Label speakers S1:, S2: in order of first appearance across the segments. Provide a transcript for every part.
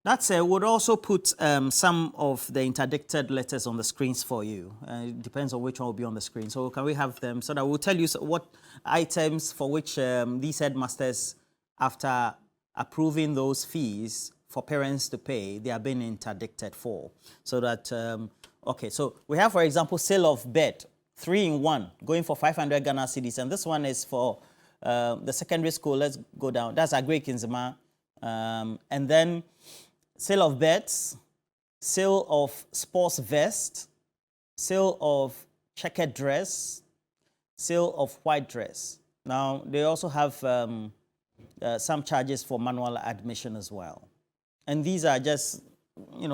S1: That's would also put some of the interdicted letters on the screens for you. It depends on which one will be on the screen. So can we have them so that we'll tell you what items for which these headmasters, after approving those fees for parents to pay, they are being interdicted for. So that, okay, so we have, for example, sale of bed, 3-in-1, going for 500 Ghana cedis. And this one is for the secondary school. Let's go down. That's Agri Kinzima. And then sale of beds, sale of sports vest, sale of checkered dress, sale of white dress. Now, they also have some charges for manual admission as well. And these are just,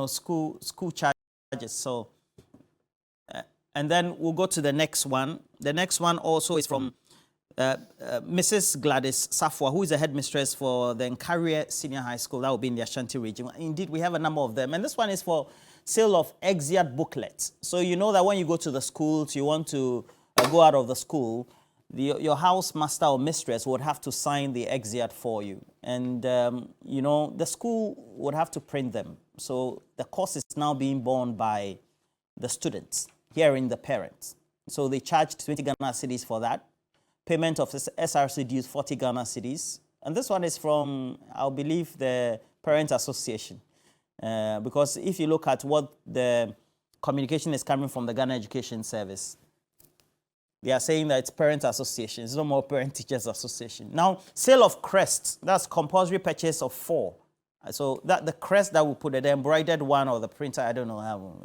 S1: school charges. So, and then we'll go to the next one. The next one also is from Mrs. Gladys Safwa, who is the headmistress for the Nkaria Senior High School. That will be in the Ashanti region. Indeed, we have a number of them. And this one is for sale of exeat booklets. So you know that when you go to the schools, you want to go out of the school, your house master or mistress would have to sign the exeat for you. And, the school would have to print them. So the cost is now being borne by the students, hearing the parents. So they charged 20 Ghana cedis for that. Payment of SRC dues, 40 Ghana cedis. And this one is from, I believe, the Parent Association. Because if you look at what the communication is coming from the Ghana Education Service, they are saying that it's Parent Association. It's no more Parent Teachers Association. Now, sale of crests, that's compulsory purchase of 4. So that the crest that we put, the embroidered one or the printer, I don't know how.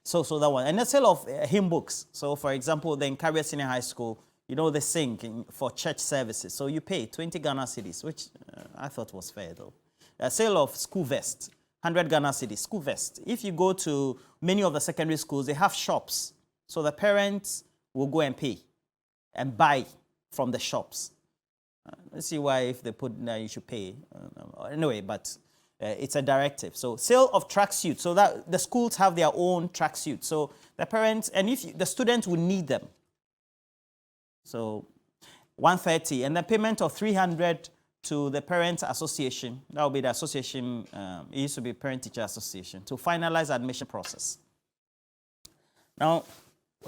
S1: So that one. And the sale of hymn books. So, for example, the Nkaria Senior High School, they sing for church services. So you pay 20 Ghana cedis, which I thought was fair, though. A sale of school vest, 100 Ghana cedis, school vest. If you go to many of the secondary schools, they have shops. So the parents will go and pay and buy from the shops. Let's see why if they put that you should pay. Anyway, but it's a directive. So sale of tracksuits. So that the schools have their own tracksuits. So the parents, and if the students will need them. So 130, and the payment of 300 to the Parent Association. That will be the association, it used to be Parent Teacher Association, to finalize admission process. Now,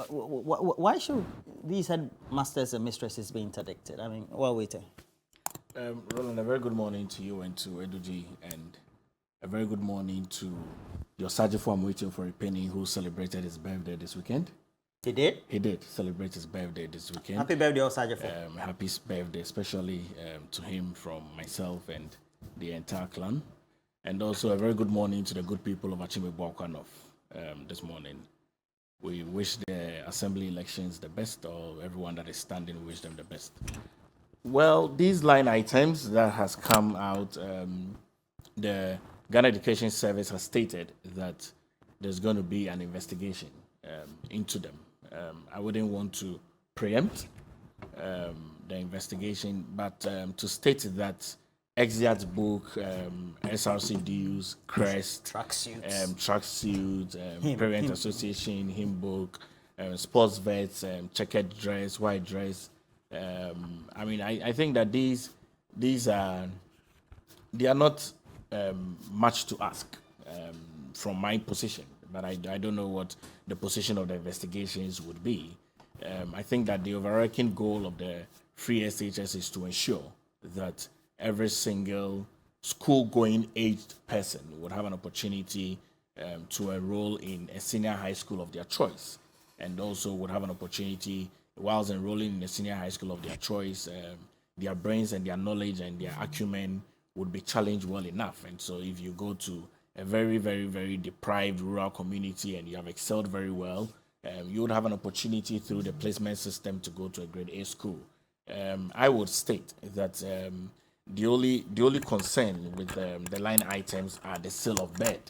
S1: why should these headmasters and mistresses be interdicted? I mean, well, wait.
S2: Roland, a very good morning to you and to Eduji, and a very good morning to your Sergeant for I'm waiting for a penny who celebrated his birthday this weekend.
S1: He did?
S2: He did celebrate his birthday this weekend.
S1: Happy birthday, Sergeant.
S2: Happy birthday, especially to him from myself and the entire clan. And also a very good morning to the good people of Achimbe Bwakwanov this morning. We wish the assembly elections the best, or everyone that is standing, we wish them the best. Well, these line items that has come out, the Ghana Education Service has stated that there's going to be an investigation into them. I wouldn't want to preempt the investigation, but to state that exeat book, SRC dues, crest, tracksuits, Parent Association, hymn book, sports vets, checkered dress, white dress. I think that these are not much to ask from my position, but I don't know what the position of the investigations would be. I think that the overarching goal of the free SHS is to ensure that every single school-going aged person would have an opportunity to enroll in a senior high school of their choice, and also would have an opportunity, whilst enrolling in a senior high school of their choice, their brains and their knowledge and their acumen would be challenged well enough. And so if you go to a very, very, very deprived rural community and you have excelled very well, you would have an opportunity through the placement system to go to a grade A school. I would state that the only concern with the line items are the sale of bed.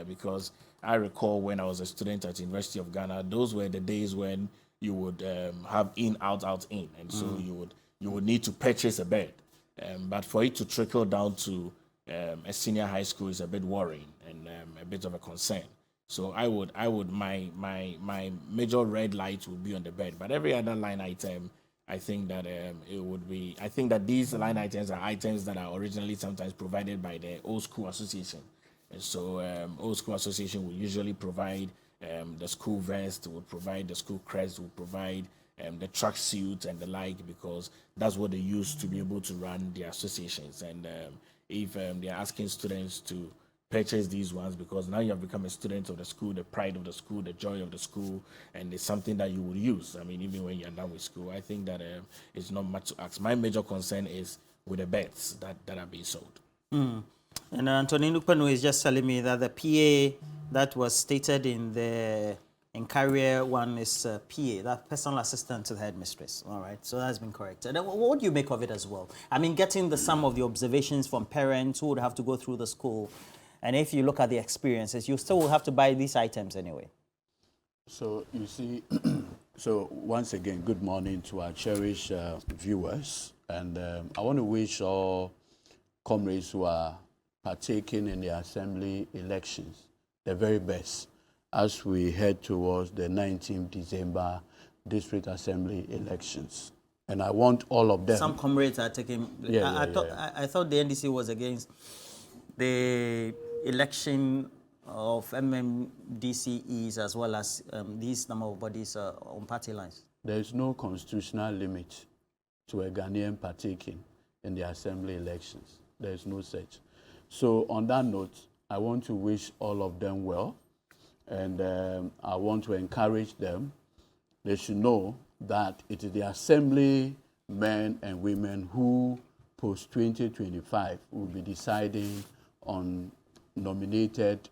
S2: Because I recall when I was a student at University of Ghana, those were the days when you would have in, out, out, in, and so you would need to purchase a bed. But for it to trickle down to a senior high school is a bit worrying and a bit of a concern. So my major red light would be on the bed. But every other line item, I think that it would be. I think that these line items are items that are originally sometimes provided by the old school association, And so Old School Association will usually provide the school vest, will provide the school crest, will provide the track suit and the like, because that's what they use to be able to run their associations. And if they're asking students to purchase these ones, because now you have become a student of the school, the pride of the school, the joy of the school, and it's something that you will use. I mean, even when you're done with school, I think that it's not much to ask. My major concern is with the bets that are being sold.
S1: And Anthony Nupanu is just telling me that the PA that was stated in Carrier one is PA, that personal assistant to the headmistress. All right, so that's been corrected. And what do you make of it as well? I mean, getting some of the observations from parents who would have to go through the school, and if you look at the experiences, you still will have to buy these items anyway.
S3: So you see, so once again, good morning to our cherished viewers, and I want to wish all comrades who are partaking in the assembly elections the very best as we head towards the 19th December district assembly elections. And I want all of them.
S1: Some comrades are taking. I thought the NDC was against the election of MMDCEs as well as these number of bodies on party lines.
S3: There is no constitutional limit to a Ghanaian partaking in the assembly elections. There is no such. So on that note, I want to wish all of them well, and I want to encourage them. They should know that it is the assembly men and women who post 2025 will be deciding on nominated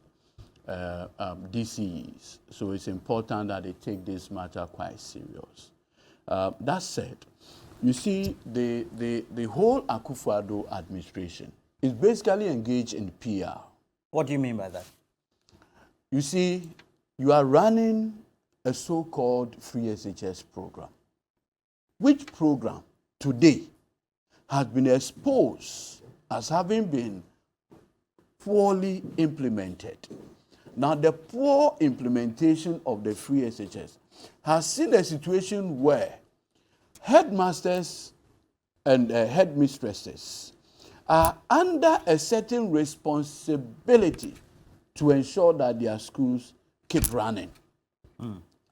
S3: DCEs. So it's important that they take this matter quite serious. That said, you see, the whole Akufo-Addo administration is basically engaged in PR.
S1: What do you mean by that?
S3: You see, you are running a so-called free SHS program, which program today has been exposed as having been poorly implemented. Now, the poor implementation of the free SHS has seen a situation where headmasters and headmistresses are under a certain responsibility to ensure that their schools keep running.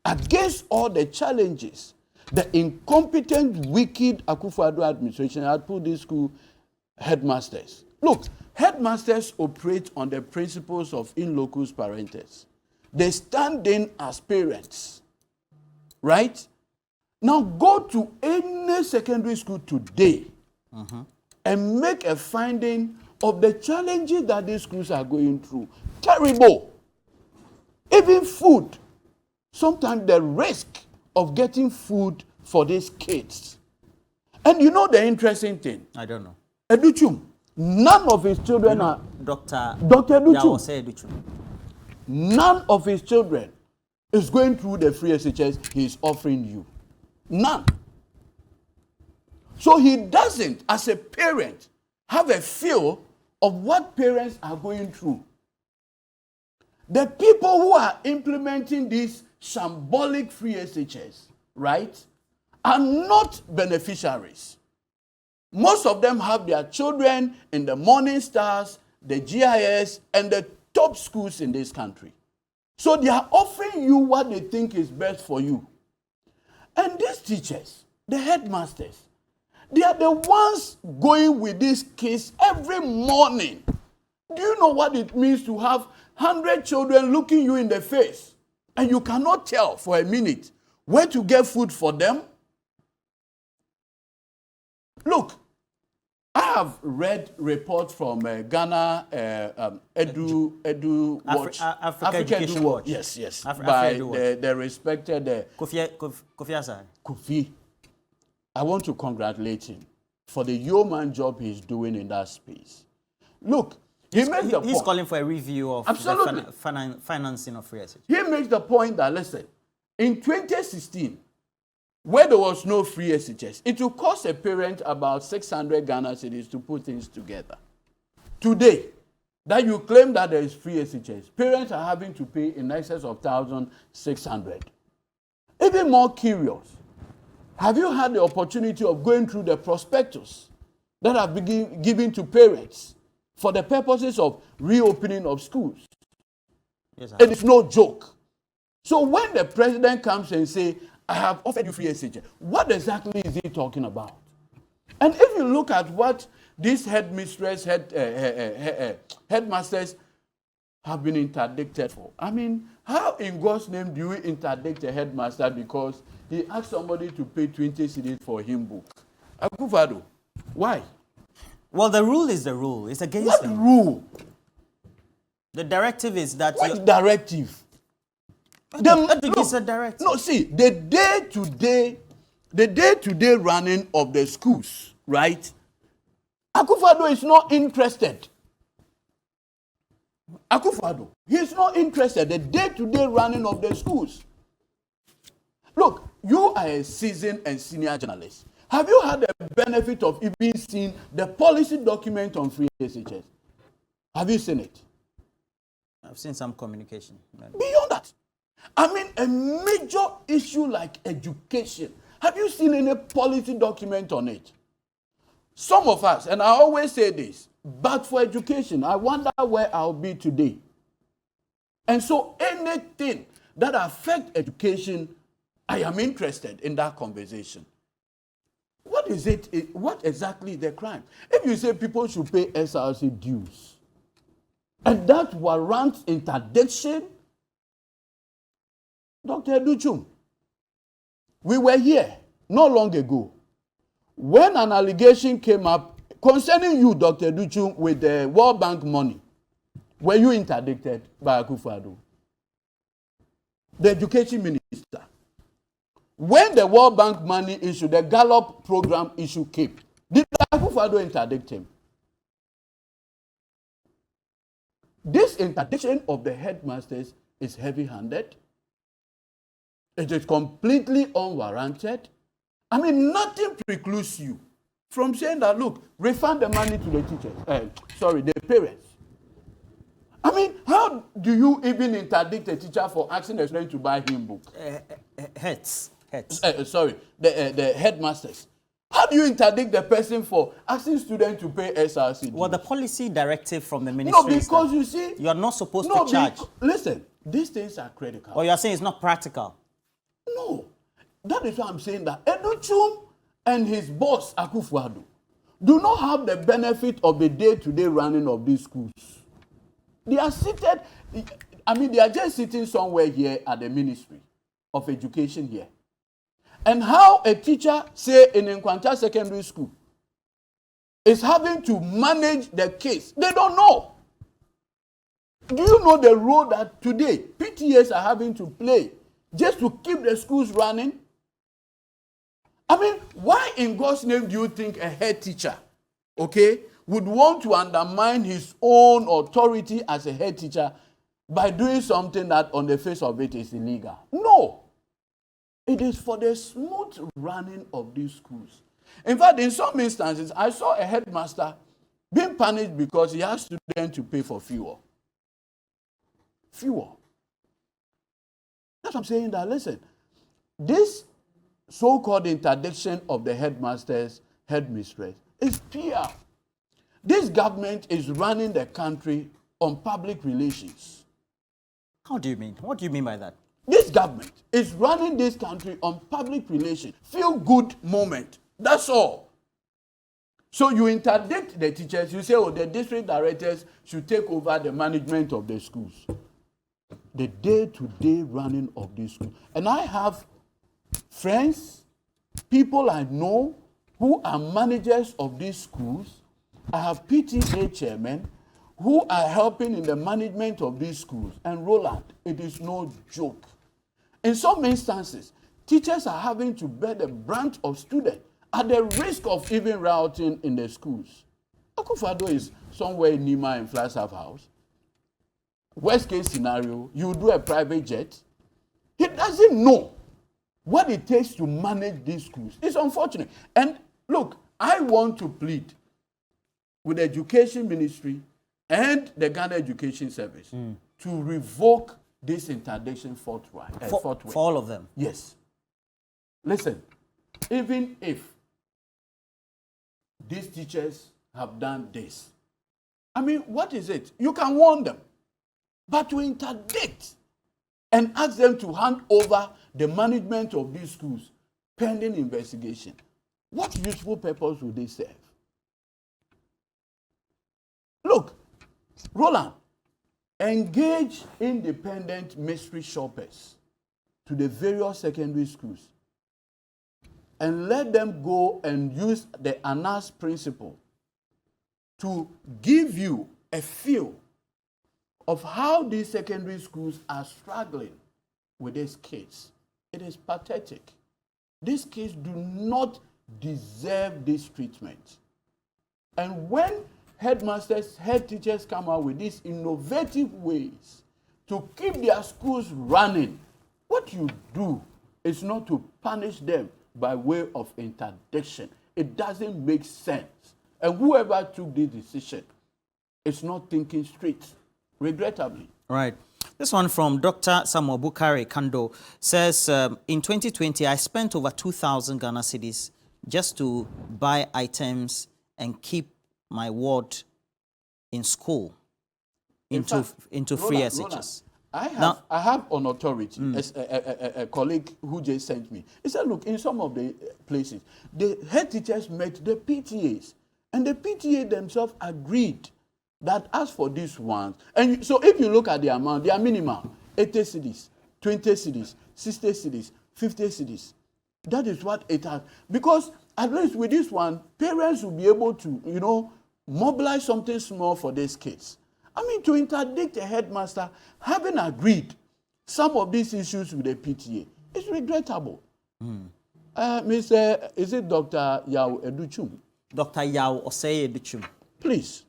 S3: Against all the challenges, the incompetent, wicked Akufo-Addo administration had put these school headmasters. Look, headmasters operate on the principles of in locus parentis. They stand in as parents, right? Now go to any secondary school today and make a finding of the challenges that these schools are going through. Terrible. Even food. Sometimes the risk of getting food for these kids. And you know the interesting thing?
S1: I don't know.
S3: Educhum, none of his children are...
S1: Dr.
S3: Educhum. None of his children is going through the free SHS he is offering you. None. So he doesn't, as a parent, have a feel of what parents are going through. The people who are implementing these shambolic free SHS, right, are not beneficiaries. Most of them have their children in the Morning Stars, the GIS, and the top schools in this country. So they are offering you what they think is best for you. And these teachers, the headmasters, they are the ones going with these kids every morning. Do you know what it means to have 100 children looking you in the face and you cannot tell for a minute where to get food for them? Look, I have read reports from Ghana Edu Watch.
S1: Africa Education Watch.
S3: Yes.
S1: By
S3: the respected
S1: Kofi Asad.
S3: Kofi. I want to congratulate him for the yeoman job he's doing in that space. Look, he's
S1: calling for a review of the financing of free SHS.
S3: He makes the point that, listen, in 2016, where there was no free SHS, it will cost a parent about 600 Ghana cedis to put things together. Today, that you claim that there is free SHS, parents are having to pay in excess of 1,600. Even more curious, have you had the opportunity of going through the prospectus that have been given to parents for the purposes of reopening of schools.
S1: Yes, sir.
S3: It is no joke. So when the president comes and say, I have offered you free SHS, what exactly is he talking about? And if you look at what these headmasters have been interdicted for, I mean, how in God's name do you interdict a headmaster because he asked somebody to pay 20 cedis for him book? Akufo-Addo, why?
S1: Well, the rule is the rule. It's against
S3: What
S1: them.
S3: rule?
S1: The directive is that...
S3: What directive?
S1: It's a directive.
S3: No, see, the day-to-day running of the schools, right? Akufo-Addo is not interested. Akufo-Addo, he is not interested. The day-to-day running of the schools. Look, you are a seasoned and senior journalist. Have you had the benefit of even seeing the policy document on free SHS? Have you seen it?
S1: I've seen some communication.
S3: Beyond that, I mean, a major issue like education. Have you seen any policy document on it? Some of us, and I always say this, but for education, I wonder where I'll be today. And so anything that affects education, I am interested in that conversation. What is it? What exactly is the crime? If you say people should pay SRC dues, and that warrants interdiction, Dr. Duchum, we were here not long ago when an allegation came up concerning you, Dr. Duchum, with the World Bank money. Were you interdicted by Akufo-Addo? The education minister. When the World Bank money issue, the Gallup program issue came, did Akufo-Addo interdict him? This interdiction of the headmasters is heavy-handed. It is completely unwarranted. I mean, nothing precludes you from saying that, look, refund the money to the teachers. The parents. I mean, how do you even interdict a teacher for asking a student to buy him book? The headmasters. How do you interdict the person for asking students to pay SRC?
S1: Well, the policy directive from the ministry.
S3: No, because you see,
S1: you are not supposed to charge.
S3: Listen, these things are critical.
S1: Or you are saying it's not practical.
S3: No, that is why I'm saying that Educhum and his boss Akufo-Addo do not have the benefit of the day-to-day running of these schools. They are seated. I mean, they are just sitting somewhere here at the Ministry of Education here. And how a teacher, say in Nkwanta Secondary School, is having to manage the case, they don't know. Do you know the role that today PTAs are having to play just to keep the schools running? I mean, why in God's name do you think a head teacher, okay, would want to undermine his own authority as a head teacher by doing something that on the face of it is illegal? No. It is for the smooth running of these schools. In fact, in some instances, I saw a headmaster being punished because he has students to pay for fuel. Fuel. That's what I'm saying that, listen, this so-called interdiction of the headmasters, headmistress, is PR. This government is running the country on public relations.
S1: How do you mean? What do you mean by that?
S3: This government is running this country on public relations. Feel good moment. That's all. So you interdict the teachers. You say, oh, the district directors should take over the management of the schools. The day-to-day running of these schools. And I have friends, people I know who are managers of these schools. I have PTA chairmen who are helping in the management of these schools. And Roland, it is no joke. In some instances, teachers are having to bear the brunt of students at the risk of even rioting in the schools. Akufo-Addo is somewhere in Nima and Flagstaff House. Worst case scenario, you do a private jet. He doesn't know what it takes to manage these schools. It's unfortunate. And look, I want to plead with the Education Ministry and the Ghana Education Service to revoke this interdiction forthwith.
S1: For all of them?
S3: Yes. Listen, even if these teachers have done this, I mean, what is it? You can warn them. But to interdict and ask them to hand over the management of these schools pending investigation, what useful purpose would they serve? Look, Roland, engage independent mystery shoppers to the various secondary schools and let them go and use the ANAS principle to give you a feel of how these secondary schools are struggling with these kids. It is pathetic. These kids do not deserve this treatment. And when headmasters, head teachers come out with these innovative ways to keep their schools running, what you do is not to punish them by way of interdiction. It doesn't make sense. And whoever took this decision is not thinking straight, regrettably.
S1: Right. This one from Dr. Samuel Bukari Kando says, in 2020, I spent over 2,000 Ghana cedis just to buy items and keep my ward in school into free SHS.
S3: I have on authority as a colleague who just sent me. He said, look, in some of the places, the head teachers met the PTAs, and the PTA themselves agreed that as for these ones, and so if you look at the amount, they are minimal, 80 cedis, 20 cedis, 60 cedis, 50 cedis. That is what it has. Because at least with this one, parents will be able to, mobilize something small for these kids. I mean, to interdict a headmaster having agreed some of these issues with the PTA is regrettable. Is it Dr. Yao Educhum?
S1: Dr. Yao Osei Educhum.
S3: Please,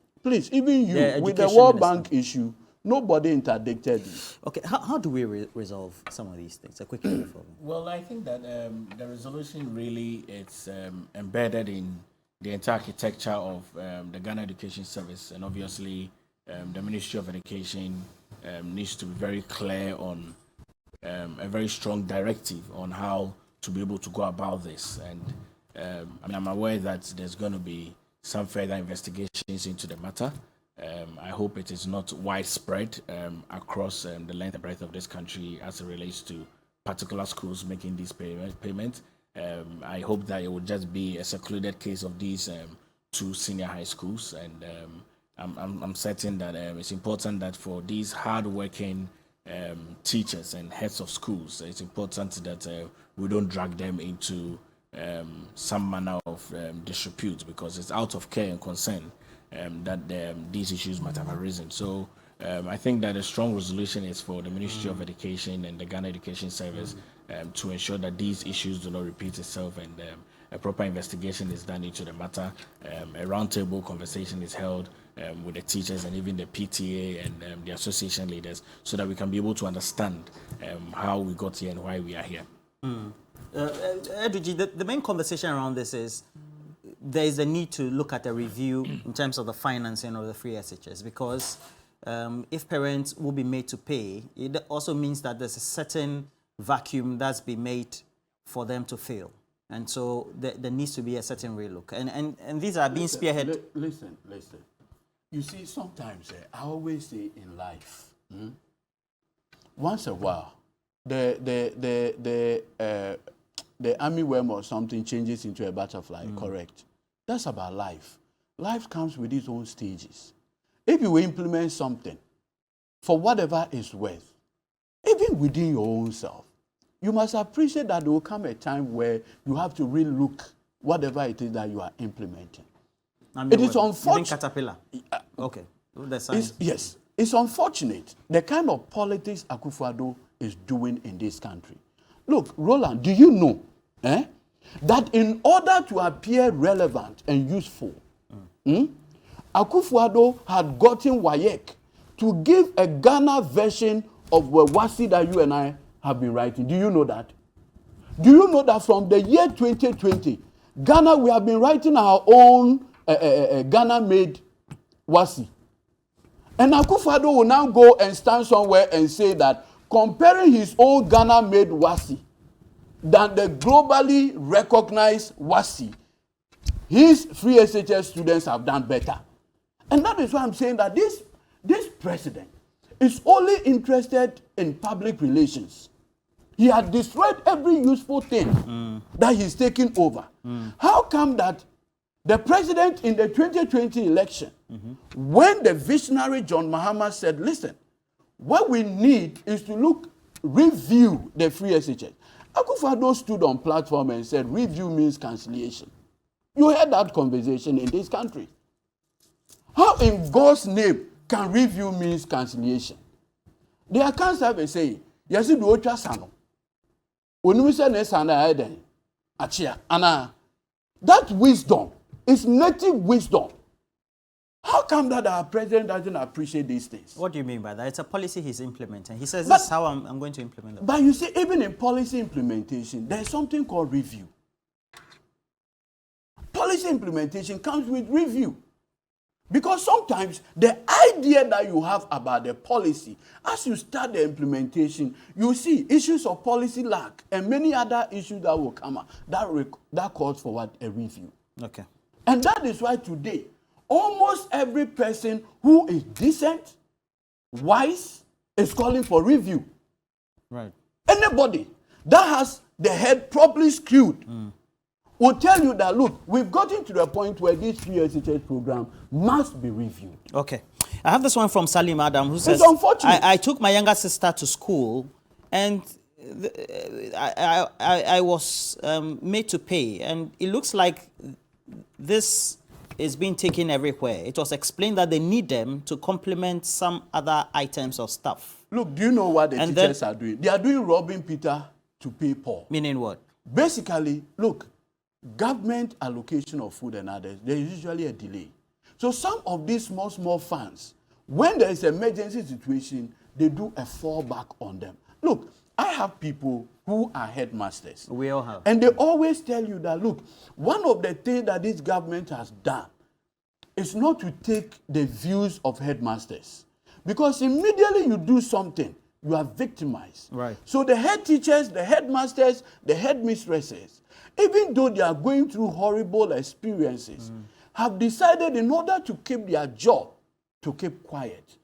S3: even you, with the World Bank issue, nobody interdicted you.
S1: Okay, how do we resolve some of these things? A quick for me.
S2: Well, I think that the resolution really it's embedded in the entire architecture of the Ghana Education Service, and obviously the Ministry of Education needs to be very clear on a very strong directive on how to be able to go about this. And I'm aware that there's going to be some further investigations into the matter. I hope it is not widespread across the length and breadth of this country as it relates to particular schools making these payments. I hope that it will just be a secluded case of these two senior high schools, and I'm certain that it's important that for these hard-working teachers and heads of schools, it's important that we don't drag them into some manner of disrepute, because it's out of care and concern that these issues might have arisen. So I think that a strong resolution is for the Ministry of Education and the Ghana Education Service to ensure that these issues do not repeat itself, and a proper investigation is done into the matter. A roundtable conversation is held with the teachers and even the PTA and the association leaders, so that we can be able to understand how we got here and why we are here.
S1: Eduji, the main conversation around this is there is a need to look at a review in terms of the financing of the free SHS, because if parents will be made to pay, it also means that there's a certain vacuum that's been made for them to fill. And so there needs to be a certain relook. And these are being spearheaded.
S3: Listen. You see, sometimes I always say in life, once a while, the army worm or something changes into a butterfly, correct? That's about life. Life comes with its own stages. If you implement something for whatever it's worth, even within your own self, you must appreciate that there will come a time where you have to relook whatever it is that you are implementing. It is unfortunate.
S1: Caterpillar. Okay.
S3: Yes. It's unfortunate the kind of politics Akufo-Addo is doing in this country. Look, Roland, do you know that in order to appear relevant and useful, Akufo-Addo had gotten WAEC to give a Ghana version of WASI that you and I have been writing. Do you know that? Do you know that from the year 2020, Ghana, we have been writing our own Ghana-made WASI. And Akufo-Addo will now go and stand somewhere and say that comparing his own Ghana-made WASI than the globally recognized WASI, his free SHS students have done better. And that is why I'm saying that this president is only interested in public relations. He had destroyed every useful thing that he's taken over. How come that the president in the 2020 election, when the visionary John Mahama said, listen, what we need is to review the free SHS. Akufo-Addo stood on platform and said, review means cancellation. You heard that conversation in this country. How in God's name can review means cancellation? The account service say, yes, you do ocha sano. Onumisa ne sana eden. Achia. Ana. That wisdom is native wisdom. How come that our president doesn't appreciate these things?
S1: What do you mean by that? It's a policy he's implementing. He says, this is how I'm going to implement it.
S3: But you see, even in policy implementation, there's something called review. Policy implementation comes with review. Because sometimes the idea that you have about the policy, as you start the implementation, you see issues of policy lack and many other issues that will come up that calls for what? A review.
S1: Okay.
S3: And that is why today, almost every person who is decent, wise, is calling for review.
S1: Right.
S3: Anybody that has the head properly screwed will tell you that, look, we've gotten to the point where this free SHS program must be reviewed.
S1: Okay. I have this one from Salim Adam who says,
S3: It's unfortunate.
S1: I took my younger sister to school and I was made to pay. And it looks like this is being taken everywhere. It was explained that they need them to complement some other items of stuff.
S3: Look, do you know what the teachers are doing? They are doing Robin Peter to pay Paul.
S1: Meaning what?
S3: Basically, look, government allocation of food and others, there is usually a delay. So some of these small funds, when there is an emergency situation, they do a fallback on them. Look, I have people who are headmasters.
S1: We all have.
S3: And they always tell you that, look, one of the things that this government has done is not to take the views of headmasters. Because immediately you do something, you are victimized.
S1: Right.
S3: So the head teachers, the headmasters, the headmistresses, even though they are going through horrible experiences, have decided in order to keep their job, to keep quiet.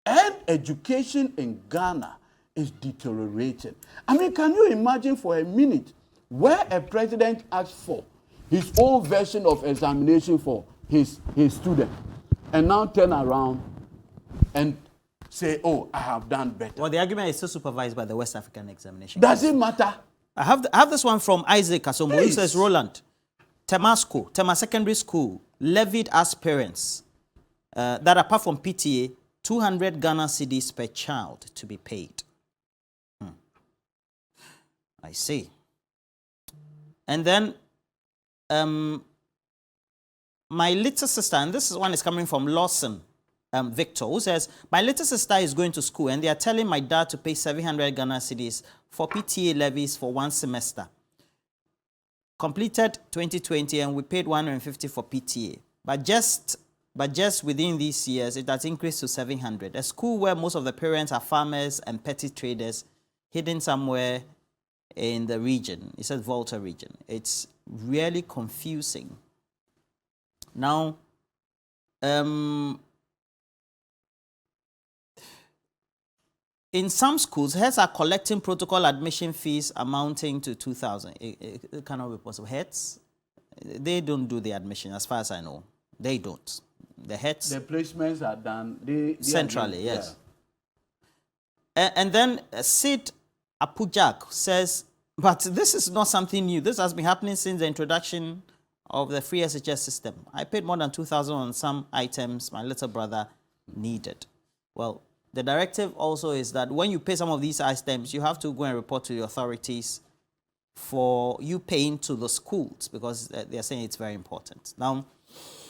S3: And education in Ghana is deteriorating. I mean, can you imagine for a minute where a president asks for his own version of examination for his student and now turn around and say, oh, I have done better?
S1: Well, the argument is still supervised by the West African Examination.
S3: Does it matter?
S1: I have this one from Isaac Kasombo who says, Roland, Tema Secondary School levied as parents that apart from PTA, 200 Ghana cedis per child to be paid. I see. And then my little sister, and this one is coming from Lawson Victor, who says, my little sister is going to school and they are telling my dad to pay 700 Ghana cedis for PTA levies for one semester. Completed 2020 and we paid 150 for PTA. But just within these years, it has increased to 700. A school where most of the parents are farmers and petty traders hidden somewhere in the region. It says Volta region. It's really confusing. Now, in some schools, heads are collecting protocol admission fees amounting to 2,000. It cannot be possible. Heads, they don't do the admission, as far as I know. They don't. The heads.
S3: The placements are done.
S1: Centrally, yes. Yeah. And then Sid Apujak says, but this is not something new. This has been happening since the introduction of the free SHS system. I paid more than 2,000 on some items my little brother needed. Well, the directive also is that when you pay some of these items, you have to go and report to the authorities for you paying to the schools because they're saying it's very important. Now,